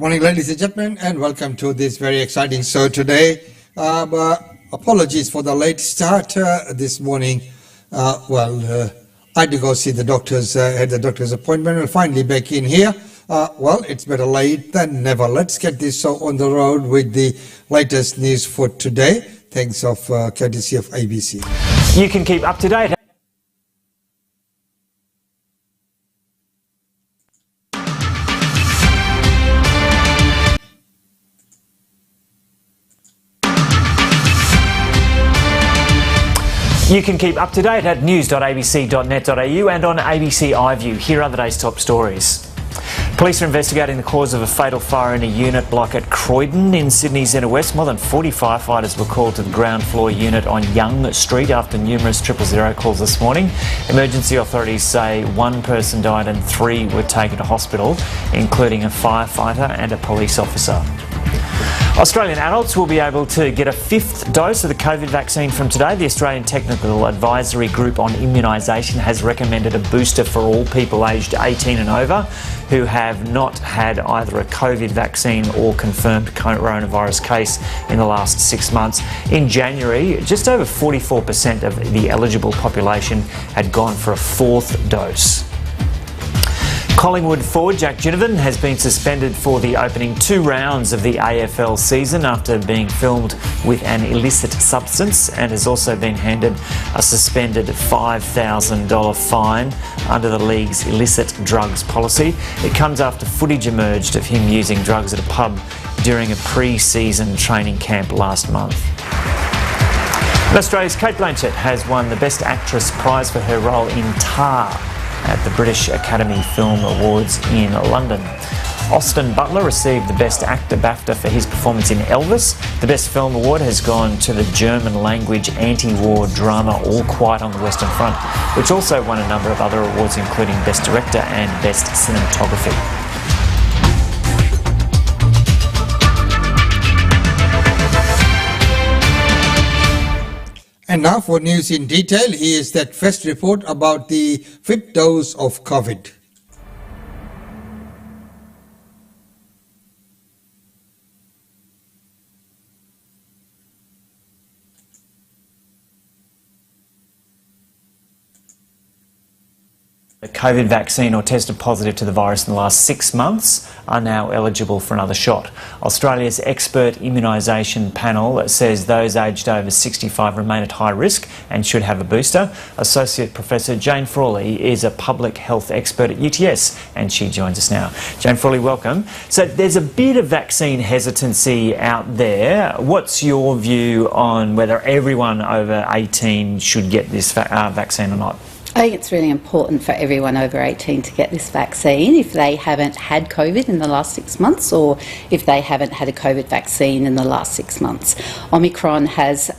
Morning, ladies and gentlemen, and welcome to this very exciting show today. Apologies for the late start this morning. I had to go see the doctors, had the doctor's appointment, and finally back in here. It's better late than never. Let's get this show on the road with the latest news for today. Thanks of courtesy of ABC. You can keep up to date. You can keep up to date at news.abc.net.au and on ABC iView. Here are the day's top stories. Police are investigating the cause of a fatal fire in a unit block at Croydon in Sydney's inner west. More than 40 firefighters were called to the ground floor unit on Young Street after numerous 000 calls this morning. Emergency authorities say one person died and 3 were taken to hospital, including a firefighter and a police officer. Australian adults will be able to get a 5th dose of the COVID vaccine from today. The Australian Technical Advisory Group on Immunisation has recommended a booster for all people aged 18 and over who have not had either a COVID vaccine or confirmed coronavirus case in the last 6 months. In January, just over 44% of the eligible population had gone for a 4th dose. Collingwood forward Jack Ginnivan has been suspended for the opening 2 rounds of the AFL season after being filmed with an illicit substance, and has also been handed a suspended $5,000 fine under the league's illicit drugs policy. It comes after footage emerged of him using drugs at a pub during a pre-season training camp last month. And Australia's Cate Blanchett has won the Best Actress prize for her role in Tar at the British Academy Film Awards in London. Austin Butler received the Best Actor BAFTA for his performance in Elvis. The Best Film Award has gone to the German language anti-war drama All Quiet on the Western Front, which also won a number of other awards including Best Director and Best Cinematography. And now for news in detail, here is that first report about the 5th dose of COVID. The COVID vaccine or tested positive to the virus in the last 6 months are now eligible for another shot. Australia's expert immunisation panel says those aged over 65 remain at high risk and should have a booster. Associate Professor Jane Frawley is a public health expert at UTS and she joins us now. Jane Frawley, welcome. So there's a bit of vaccine hesitancy out there. What's your view on whether everyone over 18 should get this vaccine or not? I think it's really important for everyone over 18 to get this vaccine if they haven't had COVID in the last 6 months or if they haven't had a COVID vaccine in the last 6 months. Omicron has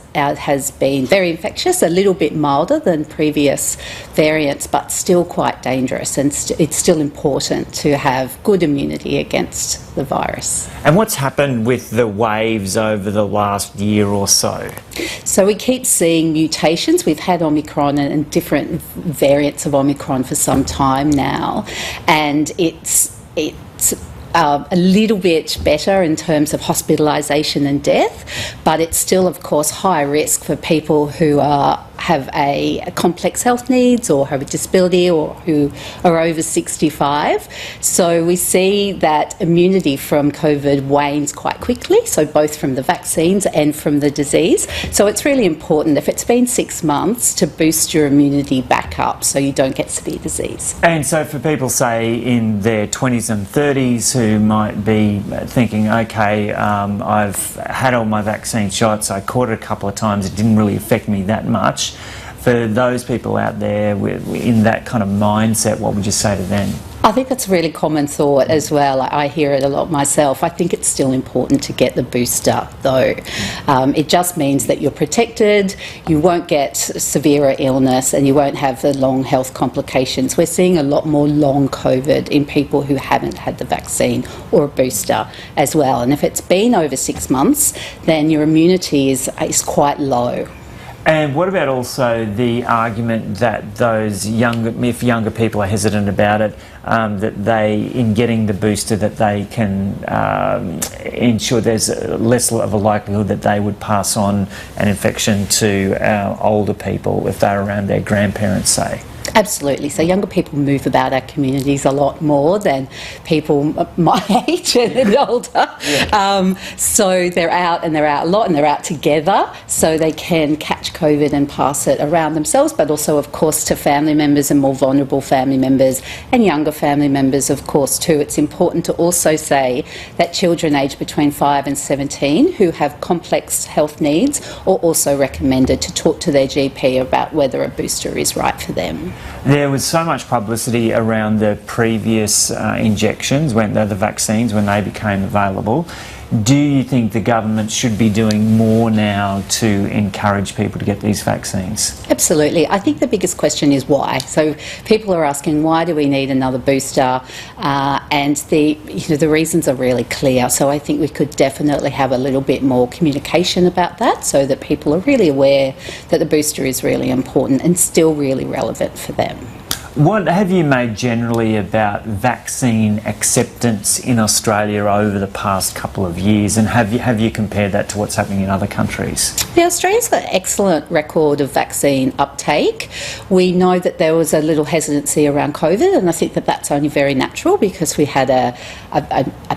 been very infectious, a little bit milder than previous variants, but still quite dangerous, and it's still important to have good immunity against the virus. And what's happened with the waves over the last year or so? So we keep seeing mutations. We've had Omicron and different variants of Omicron for some time now, and it's a little bit better in terms of hospitalisation and death, but it's still, of course, high risk for people who have a complex health needs or have a disability or who are over 65. So we see that immunity from COVID wanes quite quickly, so both from the vaccines and from the disease. So it's really important, if it's been 6 months, to boost your immunity back up so you don't get severe disease. And so for people, say, in their 20s and 30s who might be thinking, okay, I've had all my vaccine shots, I caught it a couple of times, it didn't really affect me that much. For those people out there in that kind of mindset, what would you say to them? I think that's a really common thought as well. I hear it a lot myself. I think it's still important to get the booster, though. It just means that you're protected, you won't get severe illness, and you won't have the long health complications. We're seeing a lot more long COVID in people who haven't had the vaccine or a booster as well. And if it's been over 6 months, then your immunity is quite low. And what about also the argument that if younger people are hesitant about it, that in getting the booster, that they can ensure there's less of a likelihood that they would pass on an infection to older people if they're around their grandparents, say? Absolutely. So younger people move about our communities a lot more than people my age and older. Yeah. So they're out a lot, and they're out together, so they can catch COVID and pass it around themselves, but also, of course, to family members and more vulnerable family members and younger family members, of course, too. It's important to also say that children aged between 5 and 17 who have complex health needs are also recommended to talk to their GP about whether a booster is right for them. There was so much publicity around the previous injections, the vaccines, when they became available. Do you think the government should be doing more now to encourage people to get these vaccines? Absolutely. I think the biggest question is why. So people are asking, why do we need another booster? And the reasons are really clear. So I think we could definitely have a little bit more communication about that, so that people are really aware that the booster is really important and still really relevant for them. What have you made generally about vaccine acceptance in Australia over the past couple of years, and have you compared that to what's happening in other countries? Yeah, Australia's got an excellent record of vaccine uptake. We know that there was a little hesitancy around COVID, and I think that that's only very natural because we had a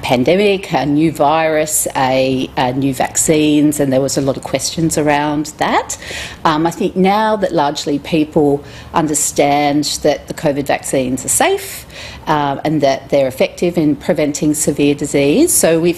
pandemic, a new virus, new vaccines, and there was a lot of questions around that. I think now that largely people understand that the COVID vaccines are safe and that they're effective in preventing severe disease. So we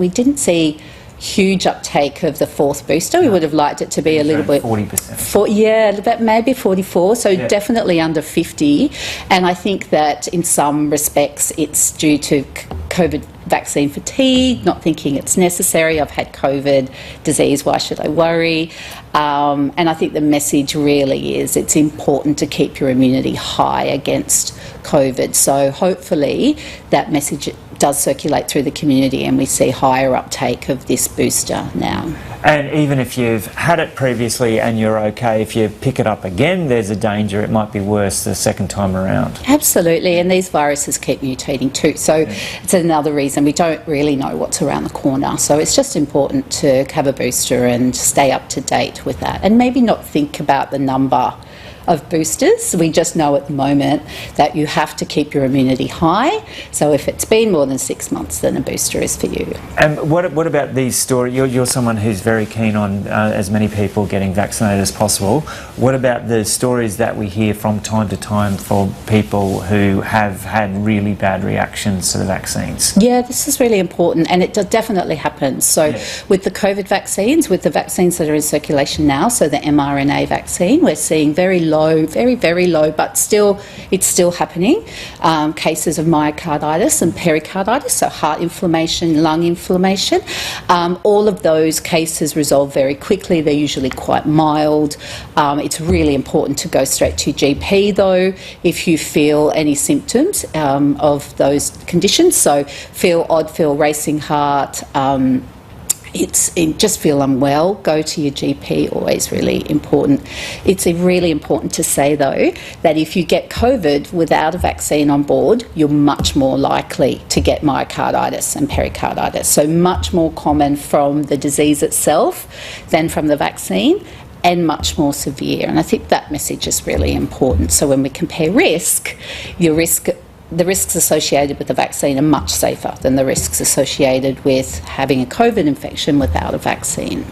didn't see huge uptake of the fourth booster. We would have liked it to be a little bit 40%. Maybe 44. So definitely under 50. And I think that in some respects it's due to COVID vaccine fatigue, not thinking it's necessary. I've had COVID disease, why should I worry? And I think the message really is it's important to keep your immunity high against COVID. So hopefully that message does circulate through the community and we see higher uptake of this booster now. And even if you've had it previously and you're okay, if you pick it up again, there's a danger it might be worse the second time around. Absolutely, and these viruses keep mutating too. So it's another reason we don't really know what's around the corner. So it's just important to have a booster and stay up to date with that, and maybe not think about the number of boosters. We just know at the moment that you have to keep your immunity high. So if it's been more than 6 months, then a booster is for you. And what about these stories? You're someone who's very keen on as many people getting vaccinated as possible. What about the stories that we hear from time to time for people who have had really bad reactions to the vaccines? Yeah, this is really important, and it definitely happens. So with the COVID vaccines, with the vaccines that are in circulation now, so the mRNA vaccine, we're seeing very low, very low, but it's still happening, cases of myocarditis and pericarditis, so heart inflammation, lung inflammation. All of those cases resolve very quickly. They're usually quite mild. It's really important to go straight to your GP though if you feel any symptoms of those conditions. So feel odd, feel racing heart, just feel unwell, go to your GP, always really important. It's really important to say though that if you get COVID without a vaccine on board, you're much more likely to get myocarditis and pericarditis. So much more common from the disease itself than from the vaccine, and much more severe. And I think that message is really important. So when we compare the risks associated with the vaccine are much safer than the risks associated with having a COVID infection without a vaccine.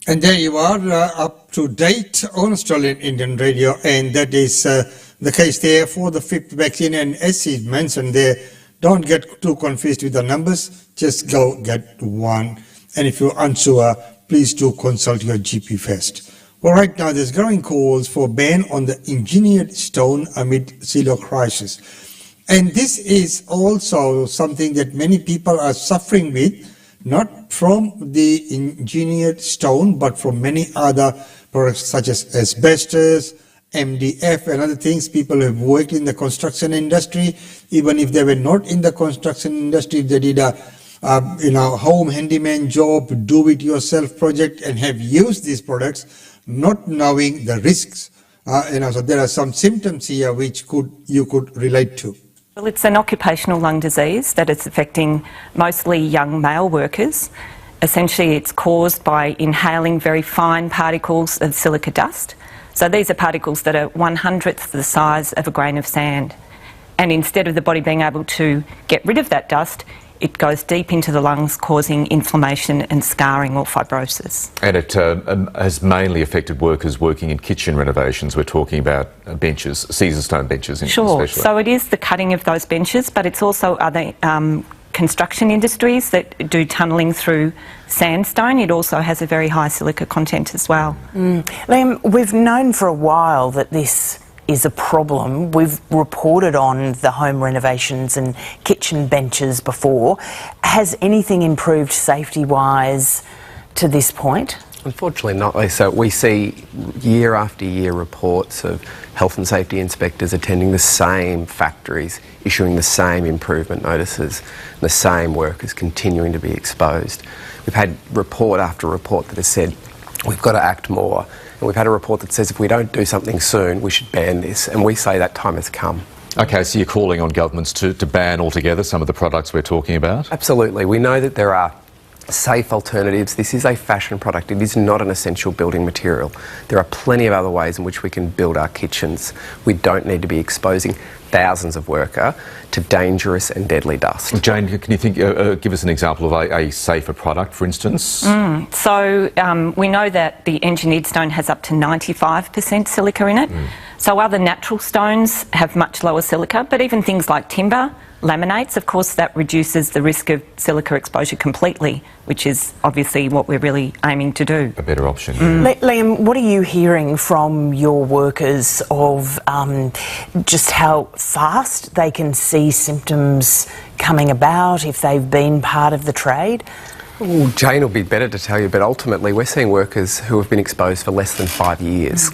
And there you are, up to date on Australian Indian Radio, and that is the case there for the fifth vaccine. And as he mentioned there, don't get too confused with the numbers, just go get one. And if you're unsure, please do consult your GP first. Well, right now there's growing calls for ban on the engineered stone amid silo crisis. And this is also something that many people are suffering with, not from the engineered stone, but from many other products such as asbestos, MDF and other things. People who have worked in the construction industry, even if they were not in the construction industry, if they did a home handyman job, do-it-yourself project, and have used these products, not knowing the risks. So there are some symptoms here which you could relate to. Well, it's an occupational lung disease that is affecting mostly young male workers. Essentially, it's caused by inhaling very fine particles of silica dust. So these are particles that are 1/100th the size of a grain of sand. And instead of the body being able to get rid of that dust, it goes deep into the lungs, causing inflammation and scarring or fibrosis. And it has mainly affected workers working in kitchen renovations. We're talking about benches, Caesarstone benches Sure. especially. So it is the cutting of those benches, but it's also other construction industries that do tunnelling through sandstone. It also has a very high silica content as well. Liam, we've known for a while that this is a problem. We've reported on the home renovations and kitchen benches before. Has anything improved safety-wise to this point? Unfortunately not, Lisa. We see year after year reports of health and safety inspectors attending the same factories, issuing the same improvement notices, the same workers continuing to be exposed. We've had report after report that has said we've got to act more, and we've had a report that says if we don't do something soon, we should ban this, and we say that time has come. Okay, so you're calling on governments to ban altogether some of the products we're talking about? Absolutely. We know that there are safe alternatives. This is a fashion product. It is not an essential building material. There are plenty of other ways in which we can build our kitchens. We don't need to be exposing thousands of workers to dangerous and deadly dust. Jane, can you give us an example of a safer product, for instance? So we know that the engineered stone has up to 95% silica in it. So other natural stones have much lower silica, but even things like timber, laminates, of course, that reduces the risk of silica exposure completely, which is obviously what we're really aiming to do. A better option. Liam, what are you hearing from your workers of just how fast they can see symptoms coming about if they've been part of the trade? Well, Jane will be better to tell you, but ultimately we're seeing workers who have been exposed for less than 5 years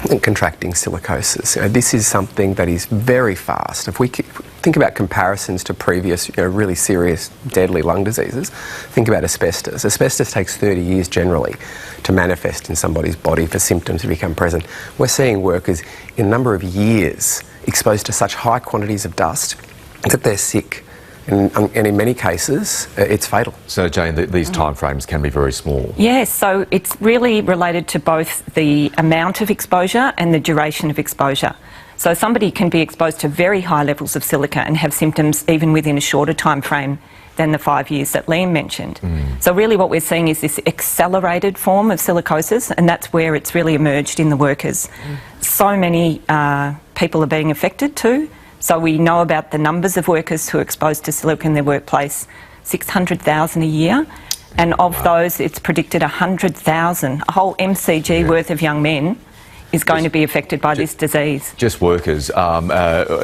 and contracting silicosis. This is something that is very fast. If we think about comparisons to previous really serious deadly lung diseases, think about asbestos. Asbestos takes 30 years generally to manifest in somebody's body for symptoms to become present. We're seeing workers in a number of years exposed to such high quantities of dust that they're sick. And in many cases, it's fatal. So, Jane, these timeframes can be very small. Yes, so it's really related to both the amount of exposure and the duration of exposure. So somebody can be exposed to very high levels of silica and have symptoms even within a shorter time frame than the 5 years that Liam mentioned. So really what we're seeing is this accelerated form of silicosis, and that's where it's really emerged in the workers. So many people are being affected too. So we know about the numbers of workers who are exposed to silica in their workplace, 600,000 a year. And of those, it's predicted 100,000, a whole MCG worth of young men is going to be affected by this disease. Just workers.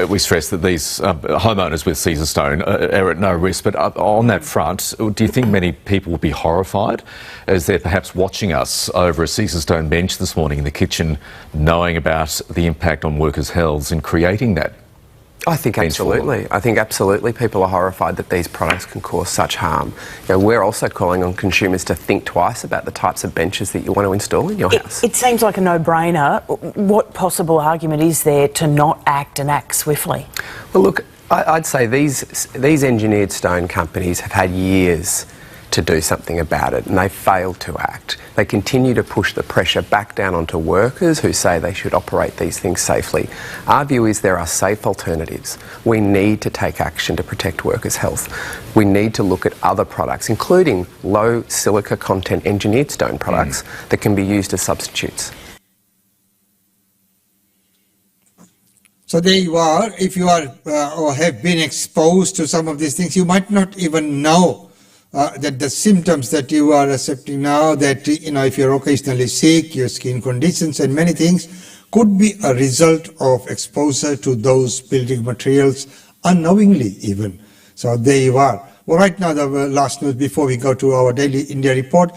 We stress that these homeowners with Caesarstone are at no risk, but on that front, do you think many people will be horrified as they're perhaps watching us over a Caesarstone bench this morning in the kitchen, knowing about the impact on workers' health in creating that? I think absolutely. I think absolutely people are horrified that these products can cause such harm. We're also calling on consumers to think twice about the types of benches that you want to install in your house. It seems like a no-brainer. What possible argument is there to not act and act swiftly? Well, look, I'd say these engineered stone companies have had years to do something about it, and they failed to act. They continue to push the pressure back down onto workers who say they should operate these things safely. Our view is there are safe alternatives. We need to take action to protect workers' health. We need to look at other products, including low silica content engineered stone products that can be used as substitutes. So there you are. If you are or have been exposed to some of these things, you might not even know that the symptoms that you are accepting now, that if you're occasionally sick, your skin conditions and many things could be a result of exposure to those building materials unknowingly even. So there you are. Well, right now, the last news before we go to our daily India report.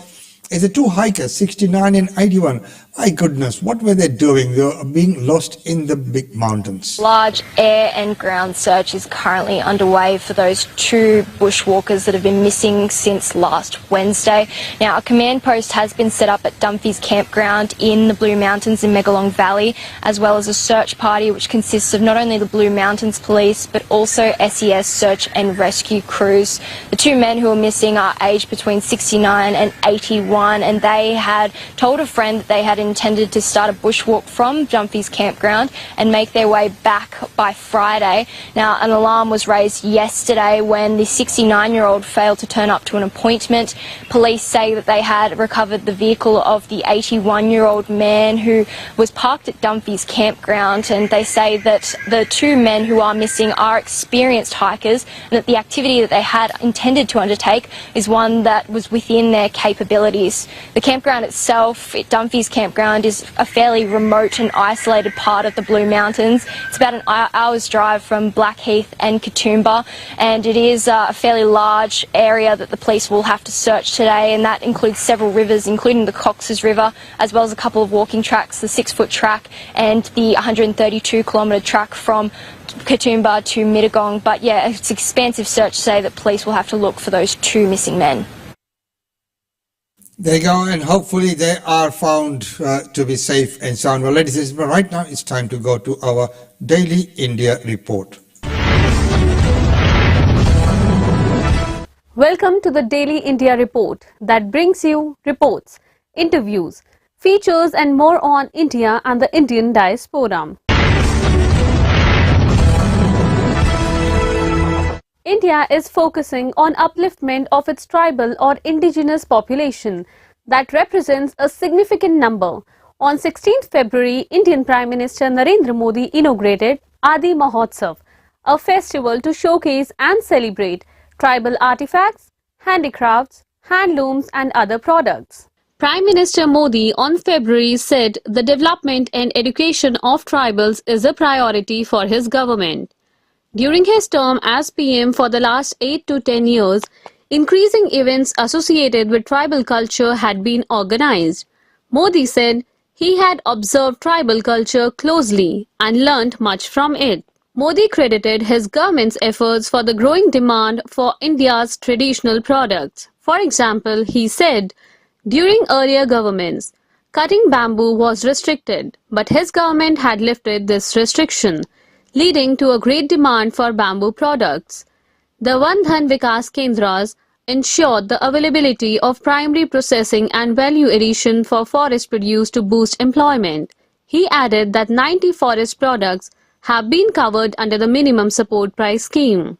Is the two hikers, 69 and 81, my goodness, what were they doing? They were being lost in the big mountains. Large air and ground search is currently underway for those two bushwalkers that have been missing since last Wednesday. Now, a command post has been set up at Dumfries Campground in the Blue Mountains in Megalong Valley, as well as a search party which consists of not only the Blue Mountains Police but also SES search and rescue crews. The two men who are missing are aged between 69 and 81, and they had told a friend that they had intended to start a bushwalk from Dumfries Campground and make their way back by Friday. Now, an alarm was raised yesterday when the 69-year-old failed to turn up to an appointment. Police say that they had recovered the vehicle of the 81-year-old man who was parked at Dumfries Campground, and they say that the two men who are missing are experienced hikers and that the activity that they had intended to undertake is one that was within their capabilities. The campground itself, Dumfries Campground, is a fairly remote and isolated part of the Blue Mountains. It's about an hour's drive from Blackheath and Katoomba, and it is a fairly large area that the police will have to search today, and that includes several rivers, including the Cox's River, as well as a couple of walking tracks, the 6-foot track and the 132-kilometre track from Katoomba to Mittagong. But yeah, it's an expansive search today that police will have to look for those two missing men. There you go, and hopefully they are found to be safe and sound. Well, ladies and gentlemen, right now it's time to go to our Daily India report. Welcome to the Daily India report that brings you reports, interviews, features and more on India and the Indian diaspora. India is focusing on upliftment of its tribal or indigenous population that represents a significant number. On 16th February, Indian Prime Minister Narendra Modi inaugurated Adi Mahotsav, a festival to showcase and celebrate tribal artifacts, handicrafts, handlooms and other products. Prime Minister Modi on February said the development and education of tribals is a priority for his government. During his term as PM for the last 8 to 10 years, increasing events associated with tribal culture had been organized. Modi said he had observed tribal culture closely and learnt much from it. Modi credited his government's efforts for the growing demand for India's traditional products. For example, he said, during earlier governments, cutting bamboo was restricted, but his government had lifted this restriction, leading to a great demand for bamboo products. The Van Dhan Vikas Kendras ensured the availability of primary processing and value addition for forest produce to boost employment. He added that 90 forest products have been covered under the minimum support price scheme.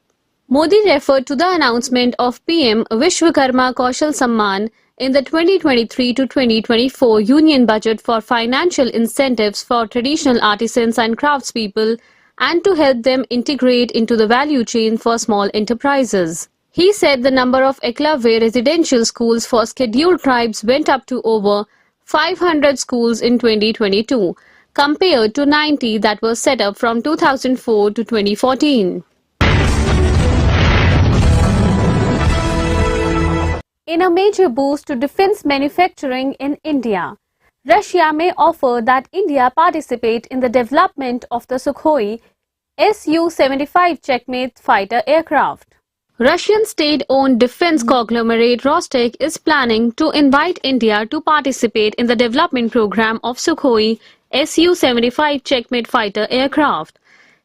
Modi referred to the announcement of PM Vishwakarma Kaushal Samman in the 2023 to 2024 Union Budget for financial incentives for traditional artisans and craftspeople and to help them integrate into the value chain for small enterprises. He said the number of Eklavya residential schools for scheduled tribes went up to over 500 schools in 2022, compared to 90 that were set up from 2004 to 2014. In a major boost to defense manufacturing in India, Russia may offer that India participate in the development of the Sukhoi Su-75 Checkmate fighter aircraft. Russian state-owned defense conglomerate Rostec is planning to invite India to participate in the development program of Sukhoi Su-75 Checkmate fighter aircraft.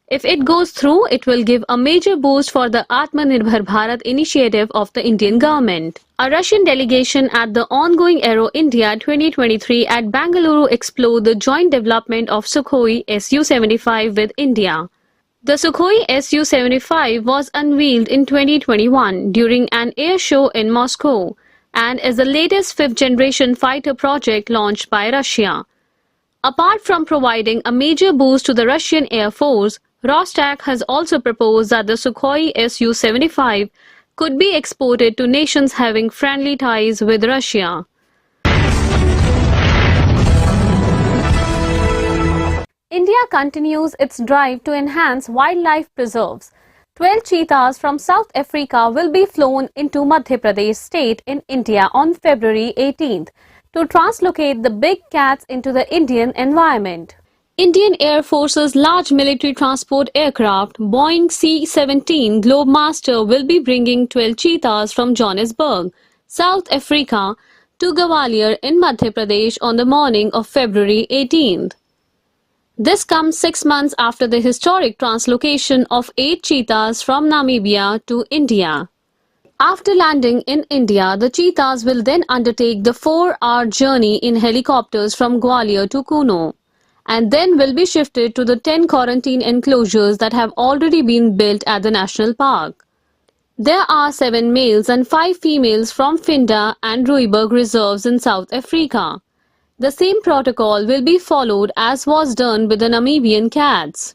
If it goes through, it will give a major boost for the Atmanirbhar Bharat initiative of the Indian government. A Russian delegation at the ongoing Aero India 2023 at Bangalore explored the joint development of Sukhoi Su-75 with India. The Sukhoi Su-75 was unveiled in 2021 during an air show in Moscow and is the latest fifth-generation fighter project launched by Russia. Apart from providing a major boost to the Russian Air Force, Rostec has also proposed that the Sukhoi Su-75 could be exported to nations having friendly ties with Russia. India continues its drive to enhance wildlife preserves. 12 cheetahs from South Africa will be flown into Madhya Pradesh state in India on February 18th to translocate the big cats into the Indian environment. Indian Air Force's large military transport aircraft Boeing C-17 Globemaster will be bringing 12 cheetahs from Johannesburg, South Africa, to Gwalior in Madhya Pradesh on the morning of February 18th. This comes 6 months after the historic translocation of 8 cheetahs from Namibia to India. After landing in India, the cheetahs will then undertake the 4-hour journey in helicopters from Gwalior to Kuno, and then will be shifted to the 10 quarantine enclosures that have already been built at the national park. There are 7 males and 5 females from Finda and Rooiberg reserves in South Africa. The same protocol will be followed as was done with the Namibian cats.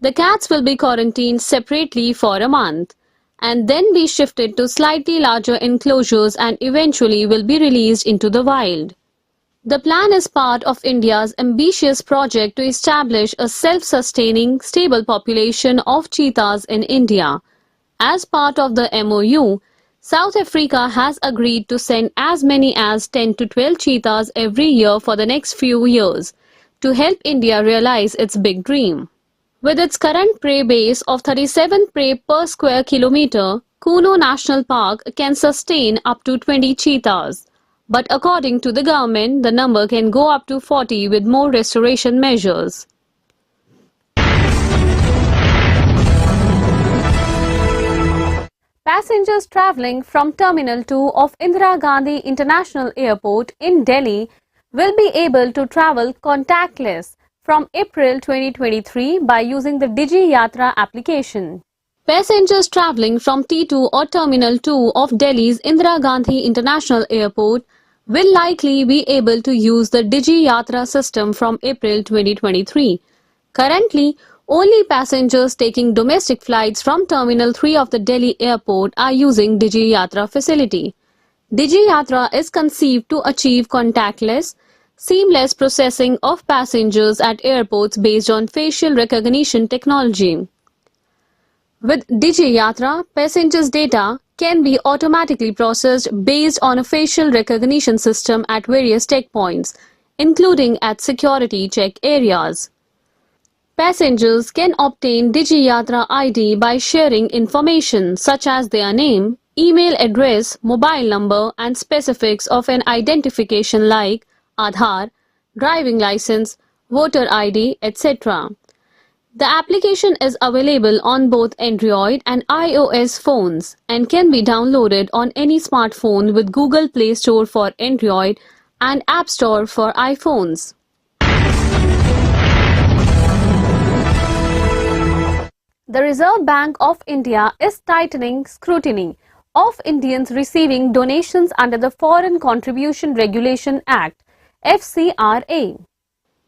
The cats will be quarantined separately for a month and then be shifted to slightly larger enclosures and eventually will be released into the wild. The plan is part of India's ambitious project to establish a self-sustaining, stable population of cheetahs in India. As part of the MOU, South Africa has agreed to send as many as 10 to 12 cheetahs every year for the next few years to help India realize its big dream. With its current prey base of 37 prey per square kilometre, Kuno National Park can sustain up to 20 cheetahs. But according to the government, the number can go up to 40 with more restoration measures. Passengers travelling from Terminal 2 of Indira Gandhi International Airport in Delhi will be able to travel contactless from April 2023 by using the Digi Yatra application. Passengers travelling from T2 or Terminal 2 of Delhi's Indira Gandhi International Airport will likely be able to use the Digi Yatra system from April 2023. Currently, only passengers taking domestic flights from Terminal 3 of the Delhi airport are using Digi Yatra facility. Digi Yatra is conceived to achieve contactless, seamless processing of passengers at airports based on facial recognition technology. With Digi Yatra, passengers' data can be automatically processed based on a facial recognition system at various checkpoints, including at security check areas. Passengers can obtain Digi Yatra ID by sharing information such as their name, email address, mobile number and specifics of an identification like Aadhaar, driving license, voter ID, etc. The application is available on both Android and iOS phones and can be downloaded on any smartphone with Google Play Store for Android and App Store for iPhones. The Reserve Bank of India is tightening scrutiny of Indians receiving donations under the Foreign Contribution Regulation Act, FCRA.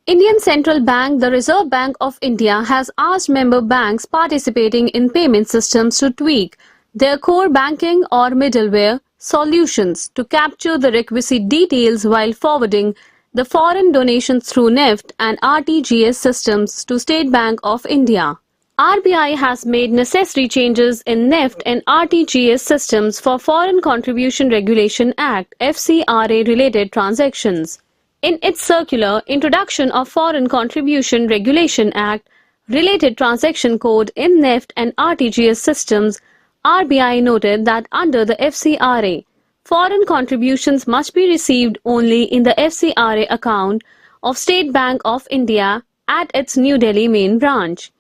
Indian Central Bank, the Reserve Bank of India, has asked member banks participating in payment systems to tweak their core banking or middleware solutions to capture the requisite details while forwarding the foreign donations through NEFT and RTGS systems to State Bank of India. RBI has made necessary changes in NEFT and RTGS systems for Foreign Contribution Regulation Act (FCRA) related transactions. In its circular, Introduction of Foreign Contribution Regulation Act related transaction code in NEFT and RTGS systems, RBI noted that under the FCRA, foreign contributions must be received only in the FCRA account of State Bank of India at its New Delhi main branch.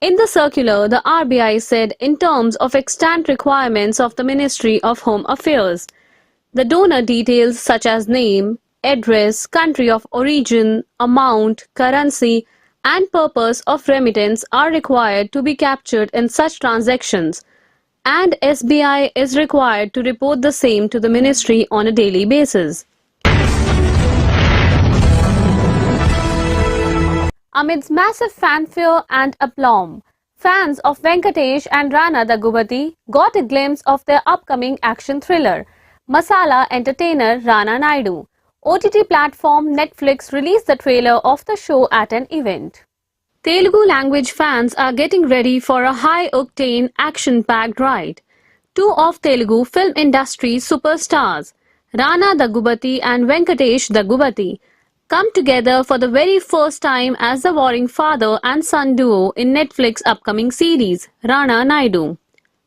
In the circular, the RBI said in terms of extant requirements of the Ministry of Home Affairs, the donor details such as name, address, country of origin, amount, currency, and purpose of remittance are required to be captured in such transactions, and SBI is required to report the same to the Ministry on a daily basis. Amidst massive fanfare and aplomb, fans of Venkatesh and Rana Daggubati got a glimpse of their upcoming action thriller, Masala entertainer Rana Naidu. OTT platform Netflix released the trailer of the show at an event. Telugu language fans are getting ready for a high-octane, action-packed ride. Two of Telugu film industry superstars, Rana Daggubati and Venkatesh Daggubati, come together for the very first time as the warring father and son duo in Netflix upcoming series, Rana Naidu.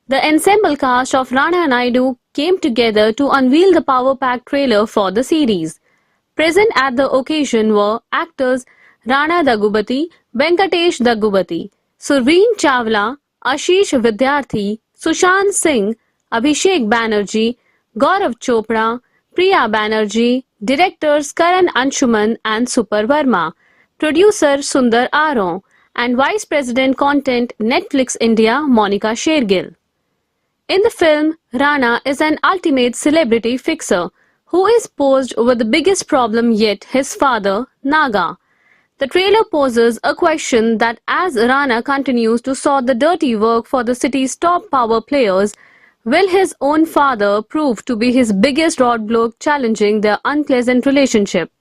The ensemble cast of Rana Naidu came together to unveil the power-packed trailer for the series. Present at the occasion were actors Rana Daggubati, Venkatesh Daggubati, Surveen Chawla, Ashish Vidyarthi, Sushant Singh, Abhishek Banerjee, Gaurav Chopra, Priya Banerjee, directors Karan Anshuman and Super Verma, producer Sundar Aaron, and Vice President Content Netflix India Monica Shergill. In the film, Rana is an ultimate celebrity fixer who is posed with the biggest problem yet, his father, Naga. The trailer poses a question that as Rana continues to sort the dirty work for the city's top power players, will his own father prove to be his biggest roadblock challenging their unpleasant relationship?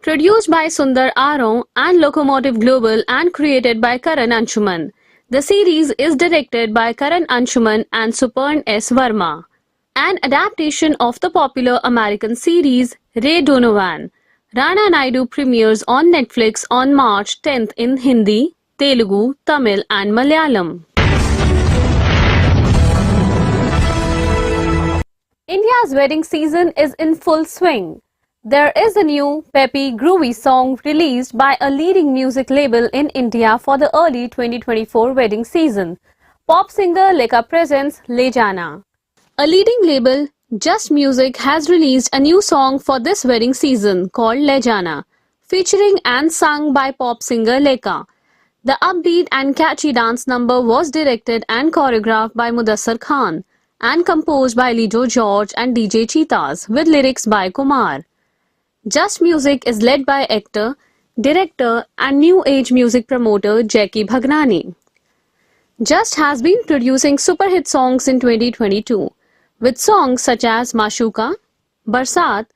Produced by Sundar Aaron and Locomotive Global and created by Karan Anshuman, the series is directed by Karan Anshuman and Suparn S. Verma. An adaptation of the popular American series Ray Donovan, Rana Naidu premieres on Netflix on March 10th in Hindi, Telugu, Tamil and Malayalam. India's wedding season is in full swing. There is a new, peppy, groovy song released by a leading music label in India for the early 2024 wedding season. Pop singer Lekha presents Le Jana. A leading label, Just Music, has released a new song for this wedding season called Le Jana, featuring and sung by pop singer Lekha. The upbeat and catchy dance number was directed and choreographed by Mudassar Khan and composed by Lijo George and DJ Cheetahs with lyrics by Kumar. Just Music is led by actor, director and new age music promoter Jackie Bhagnani. Just has been producing super hit songs in 2022 with songs such as Mashuka, Barsat,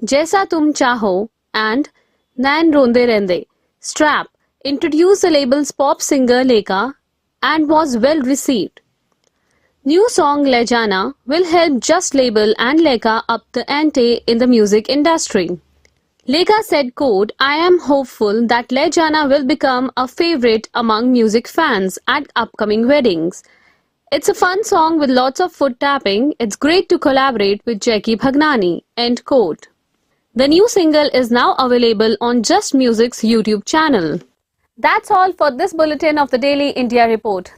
Jaisa Tum Chaho and Nain Ronde Rende. Strap introduced the label's pop singer Lekha and was well received. New song Le Jana will help Just label and Lekha up the ante in the music industry. Lekha said, quote, "I am hopeful that Le Jana will become a favorite among music fans at upcoming weddings. It's a fun song with lots of foot tapping. It's great to collaborate with Jackie Bhagnani," end quote. The new single is now available on Just Music's YouTube channel. That's all for this bulletin of the Daily India Report.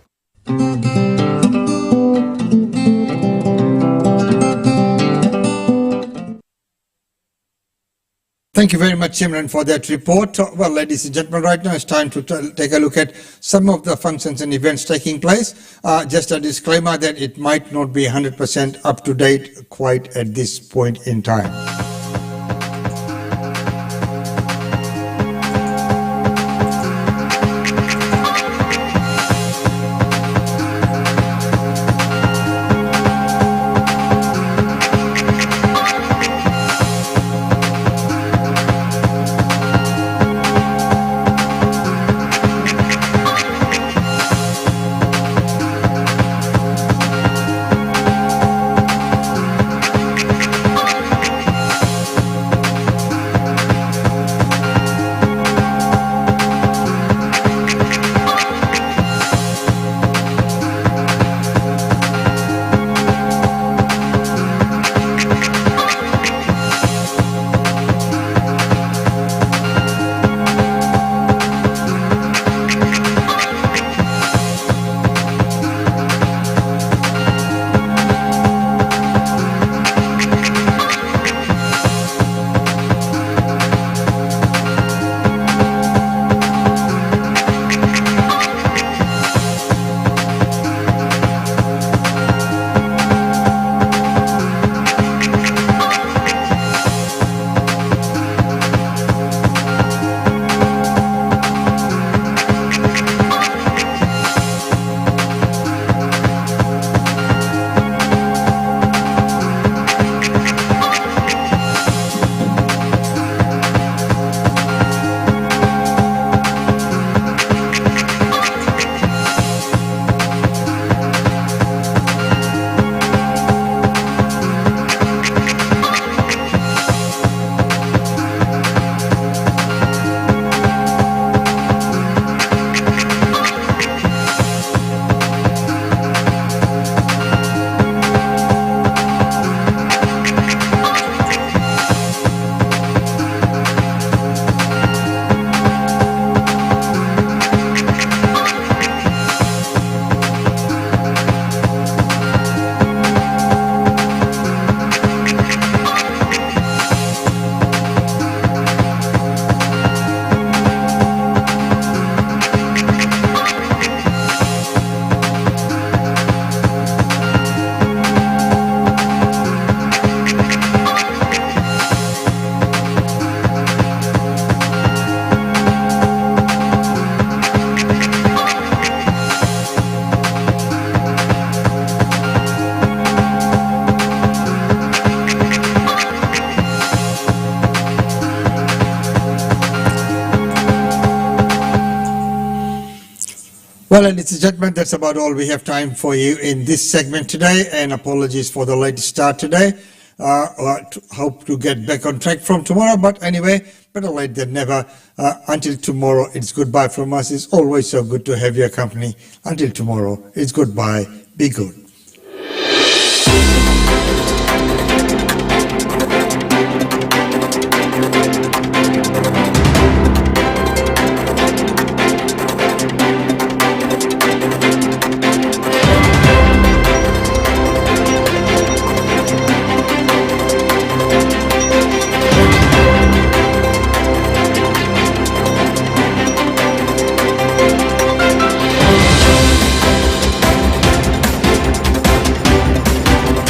Thank you very much, Simran, for that report. Well, ladies and gentlemen, right now it's time to take a look at some of the functions and events taking place. Just a disclaimer that it might not be 100% up to date quite at this point in time. Well, ladies and gentlemen, that's about all we have time for you in this segment today, and apologies for the late start today. Hope to get back on track from tomorrow, but anyway, better late than never. Until tomorrow, it's goodbye from us. It's always so good to have your company. Until tomorrow, it's goodbye. Be good.